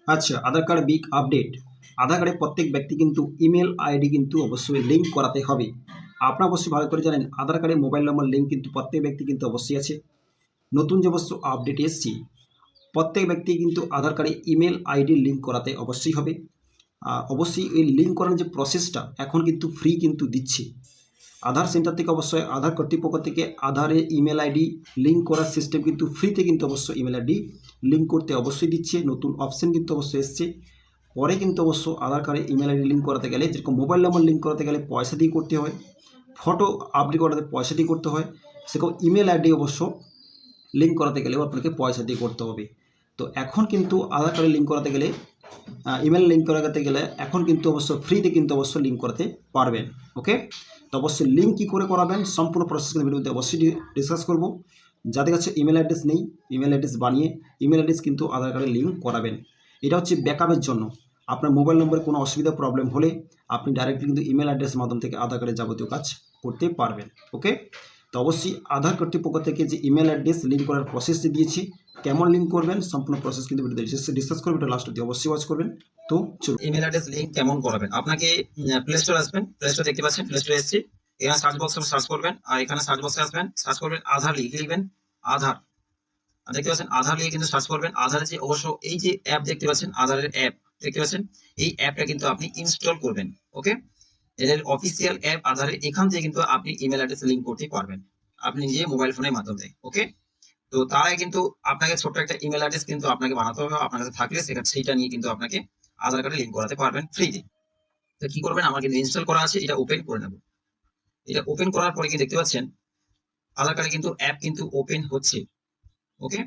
আচ্ছা, আধার card big update. আধার কার্ডে প্রত্যেক ব্যক্তি কিন্তু ইমেল আইডি কিন্তু অবশ্যই লিঙ্ক করাতে হবে। আপনারা অবশ্যই ভালো করে জানেন আধার কার্ডে মোবাইল নম্বর লিঙ্ক কিন্তু প্রত্যেক ব্যক্তি কিন্তু অবশ্যই আছে। নতুন যে অবশ্য আপডেট এসছে, প্রত্যেক ব্যক্তি কিন্তু আধার কার্ডে ইমেল আইডি লিঙ্ক করাতে অবশ্যই হবে। অবশ্যই এই লিঙ্ক করার যে প্রসেসটা এখন কিন্তু ফ্রি কিন্তু দিচ্ছে। আধার সেন্টার থেকে অবশ্যই আধার কর্তৃপক্ষ থেকে আধারে ইমেল আইডি লিঙ্ক করার সিস্টেম কিন্তু ফ্রিতে কিন্তু অবশ্যই ইমেল আইডি লিঙ্ক করতে অবশ্যই দিচ্ছে। নতুন অপশন কিন্তু অবশ্যই এসছে। পরে কিন্তু অবশ্য আধার কার্ডে ইমেল আইডি লিঙ্ক করাতে গেলে যেরকম মোবাইল নম্বর লিঙ্ক করাতে গেলে পয়সা দিয়ে করতে হয়, ফটো আপডেট করাতে পয়সা দিয়ে করতে হয়, সেরকম ইমেল আইডি অবশ্য লিঙ্ক করাতে গেলেও আপনাকে পয়সা দিয়ে করতে হবে। তো এখন কিন্তু আধার কার্ডে লিঙ্ক করাতে গেলে ইমেল লিঙ্ক করাতে গেলে এখন কিন্তু অবশ্য ফ্রিতে কিন্তু অবশ্য লিঙ্ক করাতে পারবেন। ওকে, তো অবশ্যই লিঙ্ক কী করে করাবেন সম্পূর্ণ প্রসেস কিন্তু ভিডিওতে অবশ্যই ডিসকাস করব। যাদের কাছে ইমেল অ্যাড্রেস নেই, ইমেল অ্যাড্রেস বানিয়ে ইমেল অ্যাড্রেস কিন্তু আধার কার্ডে লিঙ্ক করাবেন। এটা হচ্ছে ব্যাকআপের জন্য। আপনার মোবাইল নম্বরে কোনো অসুবিধা প্রবলেম হলে আপনি ডাইরেক্টলি কিন্তু ইমেল অ্যাড্রেস মাধ্যম থেকে আধার কার্ডের যাবতীয় কাজ করতে পারবেন। ওকে, তো অবশ্যই আধার কর্তৃপক্ষ থেকে যে ইমেল অ্যাড্রেস লিঙ্ক করার প্রসেসটি দিয়েছি, কেমন লিঙ্ক করবেন সম্পূর্ণ প্রসেস কিন্তু ভিডিওতে ডিসকাস করবেন। এটা লাস্ট অবধি অবশ্যই ওয়াচ করবেন। তো চলুন, ইমেল অ্যাড্রেস লিংক কেমন করাবেন। আপনাকে প্লে স্টোর আসবেন, প্লে স্টোর দেখতে পাচ্ছেন, প্লে স্টোরে এসেছি। এখানে সার্চ বক্সে সার্চ করবেন, আর এখানে সার্চ বক্সে আসবেন, সার্চ করবেন আধার লিখবেন। আধার দেখতে পাচ্ছেন, আধার লিখে কিন্তু সার্চ করবেন। আধারের যে অবশ্য এই যে অ্যাপ দেখতে পাচ্ছেন, আধারের অ্যাপ দেখতে পাচ্ছেন, এই অ্যাপটা কিন্তু আপনি ইনস্টল করবেন। ওকে, এদের অফিসিয়াল অ্যাপ আধারের, এখান থেকে কিন্তু আপনি ইমেল অ্যাড্রেস লিংক করতে পারবেন আপনি নিজে মোবাইল ফোনের মাধ্যমে। ওকে, তো তারাই কিন্তু আপনাকে ছোট্ট একটা ইমেল অ্যাড্রেস কিন্তু আপনাকে বানাতে হবে, আপনার কাছে থাকলে সেইটা নিয়ে কিন্তু আপনাকে আধার কার্ডে লিংক করাতে পারবেন ফ্রিতে। তো কি করবেন, আমার কিন্তু ইনস্টল করা আছে, এটা ওপেন করে নেব। এটা ওপেন করার পরে কি দেখতে পাচ্ছেন আধার কার্ডে কিন্তু অ্যাপ কিন্তু ওপেন হচ্ছে। ওকে,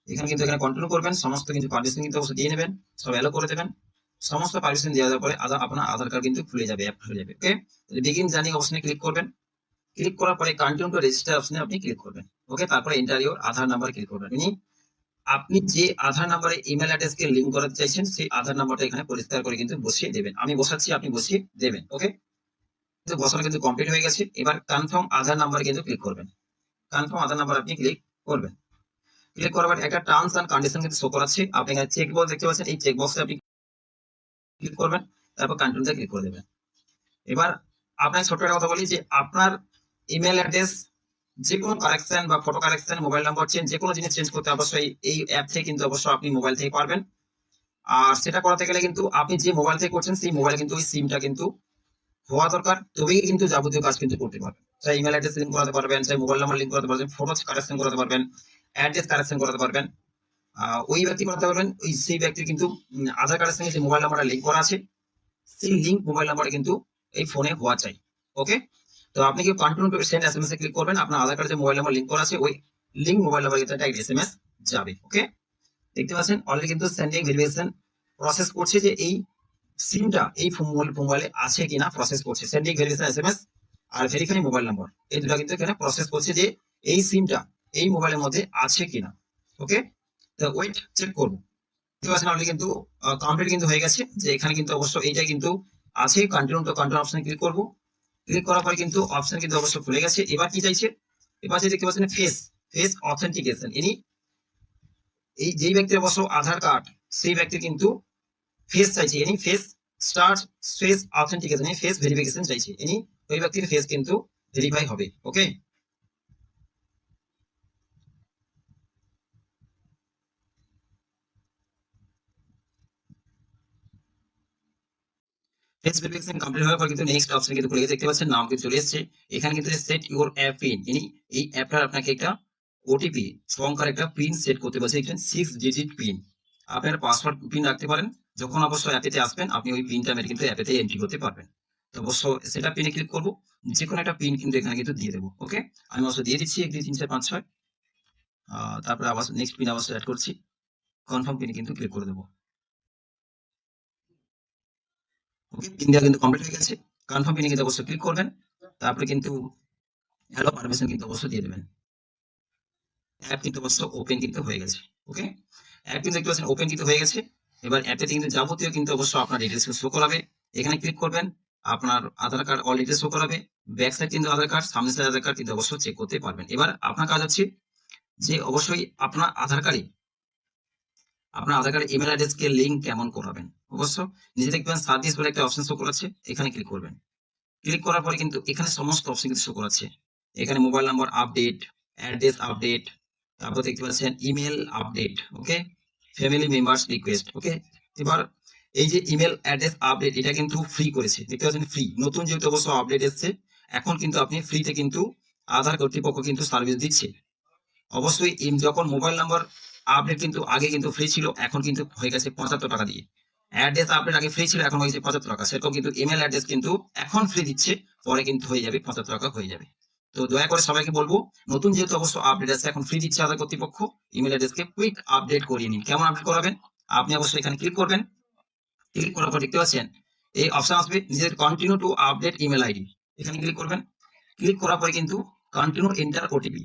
এখানে কিন্তু এখানে কন্টিনিউ করবেন, সমস্ত কিন্তু পারমিশন কিন্তু অবশ্যই দিয়ে নেবেন, সব অ্যালো করে দেবেন। সমস্ত পারমিশন দেওয়া যাওয়ার পরে আপনার আধার কার্ড কিন্তু খুলে যাবে, অ্যাপ খুলে যাবে। ওকে, বিগিন জার্নি অপশনে ক্লিক করবেন। ক্লিক করার পরে কন্টিনিউ টু রেজিস্টার অপশনে আপনি ক্লিক করবেন। ওকে, তারপরে enter your Aadhaar number click করবেন। আপনি যে আধার নাম্বারে ইমেল অ্যাড্রেস কে লিংক করাতে চাইছেন সেই আধার নাম্বারটা এখানে পরিষ্কার করে কিন্তু বসিয়ে দেবেন। আমি বসাচ্ছি, আপনি বসিয়ে দেবেন। ওকে, তো বসানো কিন্তু কমপ্লিট হয়ে গেছে। এবার কনফার্ম আধার নাম্বার কিন্তু ক্লিক করবেন। কনফার্ম আধার নাম্বার আপনি ক্লিক করবেন। ক্লিক করার পর একটা টার্মস এন্ড কন্ডিশন কিন্তু শো করাচ্ছে। আপনি এখানে চেক বক্স দেখতে পাচ্ছেন, এই চেক বক্সে আপনি ক্লিক করবেন, তারপর কন্টিনিউতে ক্লিক করে দেবেন। এবার আপনার ছোট একটা কথা বলি যে আপনার ইমেল অ্যাড্রেস যে কোনো কারেকশন বা photo correction, mobile number change, যে কোনো জিনিস চেঞ্জ করতে অবশ্যই এই অ্যাপ থেকে কিন্তু অবশ্যই আপনি মোবাইল থেকে পারবেন। আর সেটা করাতে গেলে কিন্তু আপনি যে মোবাইল থেকে করছেন সেই মোবাইলে কিন্তু ওই সিমটা কিন্তু হওয়া দরকার, তবেই কিন্তু যাবতীয় কাজ কিন্তু করতে পারবেন। চাই ইমেল অ্যাড্রেস লিংক করাতে পারবেন, চাই মোবাইল নাম্বার লিংক করাতে পারবেন, ফটো কারেকশন করাতে পারবেন, অ্যাড্রেস কারেকশন করাতে পারবেন। ওই ব্যক্তি করাতে পারবেন, ওই সেই ব্যক্তির কিন্তু আধার কার্ডের সঙ্গে যে মোবাইল নাম্বারটা লিংক করা আছে সেই লিংক মোবাইল নাম্বারে কিন্তু এই ফোনে হওয়া চাই। ওকে, তো আপনি কি continue to send SMS A click করবেন। আপনার আধার কার্ডে যে মোবাইল নাম্বার লিংক করা আছে ওই লিংক মোবাইল নাম্বারে কিন্তু একটা এসএমএস যাবে। ওকে, দেখতে পাচ্ছেন অলরেডি কিন্তু সেন্ডিং ভেরিফিকেশন প্রসেস করছে যে এই সিমটা এই মোবাইলে আছে কিনা প্রসেস করছে। সেন্ডিং ভেরিফিকেশন এসএমএস আর ভেরিফাই মোবাইল নাম্বার, এই দুটো কিন্তু এখানে প্রসেস করছে যে এই সিমটা এই মোবাইলের মধ্যে আছে কিনা। ওকে, তো ওয়েট চেক করব। দেখতে পাচ্ছেন অলরেডি কিন্তু কমপ্লিট কিন্তু হয়ে গেছে, যে এখানে কিন্তু অবশ্য এইটা কিন্তু আছে। কন্টিনিউ টু কন্টিনিউ অপশনে ক্লিক করব। ক্লিক করার পরে কিন্তু অপশন কিন্তু অবশ্য খুলে গেছে। এবার কি চাইছে, এবার দেখতে পাচ্ছেন ফেস অথেন্টিকেশন। এই যেই ব্যক্তির অবশ্য আধার কার্ড সেই ব্যক্তি কিন্তু ফেস চাইছে, face start face authentication, face verification চাইছে। ওই ব্যক্তির ফেস কিন্তু ভেরিফাই হবে। ওকে, ফেস ভেরিফিকেশন কমপ্লিট হওয়ার পর কিন্তু নেক্সট অপশন কিন্তু খুলে গেছে। দেখতে পাচ্ছেন নাম কিন্তু চলে এসেছে। এখানে কিন্তু সেট ইউর অ্যাপ পিন, এই অ্যাপটার আপনাকে একটা ওটিপি সংখ্যার একটা পিন সেট করতে বলছে, এখানে 6 ডিজিট পিন। আপনার পাসওয়ার্ড পিন রাখতে পারেন। যখন অবশ্য অ্যাপেতে আসবেন আপনি ওই পিনটা মেরে কিন্তু অ্যাপেতে এন্ট্রি করতে পারবেন। তো অবশ্য সেটা পিনে ক্লিক করব, যে কোনো একটা পিন কিন্তু এখানে কিন্তু দিয়ে দেবো। ওকে, আমি অবশ্য দিয়ে দিচ্ছি 1 2 3 4 5 6। তারপরে আবার নেক্সট পিন আবার অ্যাড করছি, কনফার্ম পিনে কিন্তু ক্লিক করে দেবো। ওকে, পিন দেওয়া কিন্তু কমপ্লিট হয়ে গেছে। কনফার্ম পিনে কিন্তু অবশ্যই ক্লিক করবেন, তারপরে কিন্তু হ্যালো পারমিশন কিন্তু অবশ্যই দিয়ে দেবেন। অ্যাপ কিন্তু অবশ্য ওপেন কিন্তু হয়ে গেছে। ওকে, অ্যাপ কিন্তু দেখতে পাচ্ছেন ওপেন কিন্তু হয়ে গেছে। এবার অ্যাপে কিন্তু যাবতীয় কিন্তু অবশ্য আপনার ডিটেলস শো করাবে। এখানে ক্লিক করবেন, আপনার আধার কার্ড অল ডিটেলস শো করাবে। ব্যাক সাইড কিন্তু আধার কার্ড, সামনের সাইড আধার কার্ড কিন্তু অবশ্যই চেক করতে পারবেন। এবার আপনার কাজ হচ্ছে যে অবশ্যই আপনার আধার কার্ডে আপনার আধার কার্ড ইমেল অ্যাড্রেসকে লিঙ্ক কেমন করাবেন। অবশ্য নিচে দেখবেন সার্ভিস বলে একটা অপশন শো করাচ্ছে, এখানে ক্লিক করবেন। ক্লিক করার পরে কিন্তু এখানে সমস্ত অপশন কিন্তু শো করাচ্ছে। এখানে mobile number update, address update, তারপর দেখতে পাচ্ছেন ইমেল আপডেট, ওকে, ফ্যামিলি মেম্বার্স রিকোয়েস্ট, ওকে। এবার এই যে ইমেল অ্যাড্রেস আপডেট এটা কিন্তু ফ্রি করেছে, দেখতে পাচ্ছেন ফ্রি, নতুন যেহেতু অবশ্য আপডেট এসছে, এখন কিন্তু আপনি ফ্রিতে কিন্তু আধার কর্তৃপক্ষ কিন্তু সার্ভিস দিচ্ছে। অবশ্যই যখন মোবাইল নাম্বার আপডেট কিন্তু আগে কিন্তু ফ্রি ছিল, এখন কিন্তু হয়ে গেছে 75 টাকা দিয়ে। অ্যাড্রেস আপডেট আগে ফ্রি ছিল, এখন হয়ে গেছে 75 টাকা। সেরকম কিন্তু ইমেল অ্যাড্রেস কিন্তু এখন ফ্রি দিচ্ছে, পরে কিন্তু হয়ে যাবে 75 টাকা হয়ে যাবে। তো দয়া করে সবাইকে বলবো, নতুন যেহেতু অবশ্য আপডেট আছে, এখন ফ্রি দিচ্ছে আধার কর্তৃপক্ষ, ইমেল অ্যাড্রেসকে কুইক আপডেট করিয়ে নিন। কেমন আপডেট করাবেন? আপনি অবশ্যই এখানে ক্লিক করবেন। ক্লিক করার পর দেখতে পাচ্ছেন এই অপশন আসবে নিজের continue to update email ID, এখানে ক্লিক করবেন। ক্লিক করার পরে কিন্তু কন্টিনিউ এন্টার ওটিপি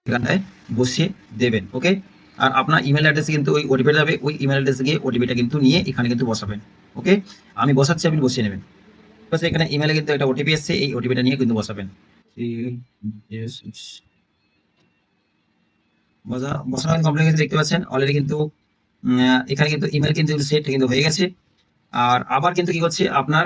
এখানটায় বসিয়ে দেবেন, ওকে। আর আপনার ইমেল অ্যাড্রেসে কিন্তু ওই ওটিপি যাবে, ওই ইমেল অ্যাড্রেসে গিয়ে ওটিপিটা কিন্তু নিয়ে এখানে কিন্তু বসাবেন, ওকে। আমি বসাচ্ছি, আপনি বসিয়ে নেবেন। বাস এখানে ইমেলে কিন্তু একটা ওটিপি এসছে, এই ওটিপিটা নিয়ে কিন্তু বসাবেন। বসানো কমপ্লিট হয়েছে, দেখতে পাচ্ছেন অলরেডি কিন্তু এখানে কিন্তু ইমেল কিন্তু সেট কিন্তু হয়ে গেছে। আর আবার কিন্তু কি করছে, আপনার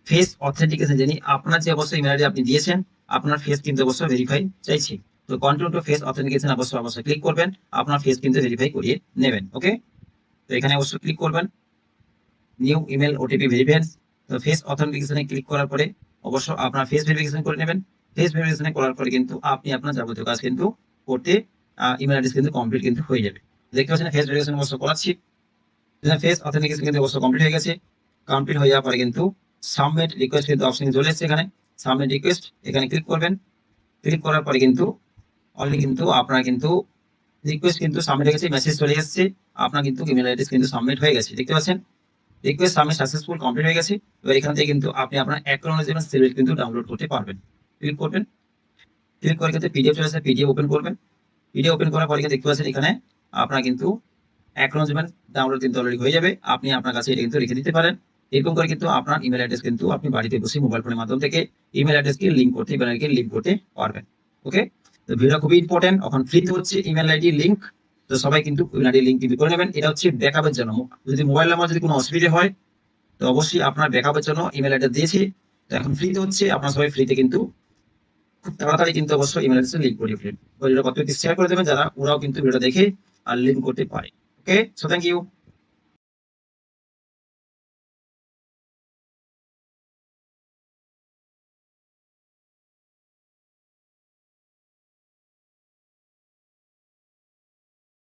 ফেস অথেন্টিকেশন, জানি আপনার যে অবশ্যই ইমেল আইডি আপনি দিয়েছেন, আপনার ফেস কিন্তু অবশ্যই ভেরিফাই চাইছে। তো কন্টিনিউ টু ফেস অথেন্টিকেশন অবশ্যই ক্লিক করবেন, আপনার ফেস কিন্তু ভেরিফাই করিয়ে নেবেন, ওকে। তো এখানে অবশ্যই ক্লিক করবেন, নিউ ইমেল ওটিপি ভেরিফাই। তো ফেস অথেন্টিকেশনে ক্লিক করার পরে অবশ্য আপনার ফেস ভেরিফিকেশন করে নেবেন। ফেস ভেরিফিকেশন করার পরে কিন্তু আপনি আপনার যাবতীয় কাজ কিন্তু করতে ইমেল অ্যাড্রেস কিন্তু কমপ্লিট কিন্তু হয়ে যাবে। দেখতে পাচ্ছেন ফেস ভেরিফিকেশন অবশ্য করাচ্ছি, ফেস অথেন্টিকেশন কিন্তু অবশ্য কমপ্লিট হয়ে গেছে। কমপ্লিট হয়ে যাওয়ার পরে কিন্তু সাবমিট রিকোয়েস্ট কিন্তু অপশন চলে এসেছে, এখানে সাবমিট রিকোয়েস্ট, এখানে ক্লিক করবেন। ক্লিক করার পরে কিন্তু অলরেডি কিন্তু আপনার কিন্তু রিকোয়েস্ট কিন্তু সাবমিট হয়ে গেছে, মেসেজ চলে এসেছে, আপনার কিন্তু ইমেল অ্যাড্রেস কিন্তু সাবমিট হয়ে গেছে। দেখতে পাচ্ছেন রিকোয়েস্ট সাবমিট সাকসেসফুল কমপ্লিট হয়ে গেছে। এবার এখান থেকে কিন্তু আপনি আপনার অ্যাকনোলেজমেন্ট সার্টিফিকেট কিন্তু ডাউনলোড করতে পারবেন। ক্লিক করবেন, ক্লিক করে কিন্তু পিডিএফ চলে আসে, পিডিএফ ওপেন করবেন। পিডিএফ ওপেন করার পরে দেখতে পাচ্ছেন এখানে আপনার কিন্তু অ্যাকনোলেজমেন্ট ডাউনলোড কিন্তু অলরেডি হয়ে যাবে, আপনি আপনার কাছে এটা কিন্তু রেখে দিতে পারেন। এরকম করে কিন্তু আপনার ইমেল অ্যাড্রেস কিন্তু আপনি বাড়িতে বসে মোবাইল ফোনের মাধ্যম থেকে ইমেল অ্যাড্রেসকে লিঙ্ক করতে লিঙ্ক করতে পারবেন, ওকে। তো ভিডিও খুবই ইম্পর্টেন্ট, এখন ফ্রিতে হচ্ছে ইমেল আইডি লিঙ্ক, তো সবাই কিন্তু ইমেল আইডি লিঙ্ক কিন্তু করে নেবেন। এটা হচ্ছে ব্যাকআপের জন্য, যদি মোবাইল নাম্বার যদি কোনো অসুবিধা হয় তো অবশ্যই আপনার ব্যাকআপের জন্য ইমেল অ্যাড্রেস দিয়েছি। তো এখন ফ্রিতে হচ্ছে, আপনার সবাই ফ্রিতে কিন্তু খুব তাড়াতাড়ি কিন্তু অবশ্যই ইমেল অ্যাড্রেসে লিঙ্ক করিয়ে ফেলবেন। ভিডিওটা কত শেয়ার করে দেবেন, যারা ওরাও কিন্তু ভিডিওটা দেখে আর লিঙ্ক করতে পারে, ওকে। So thank you.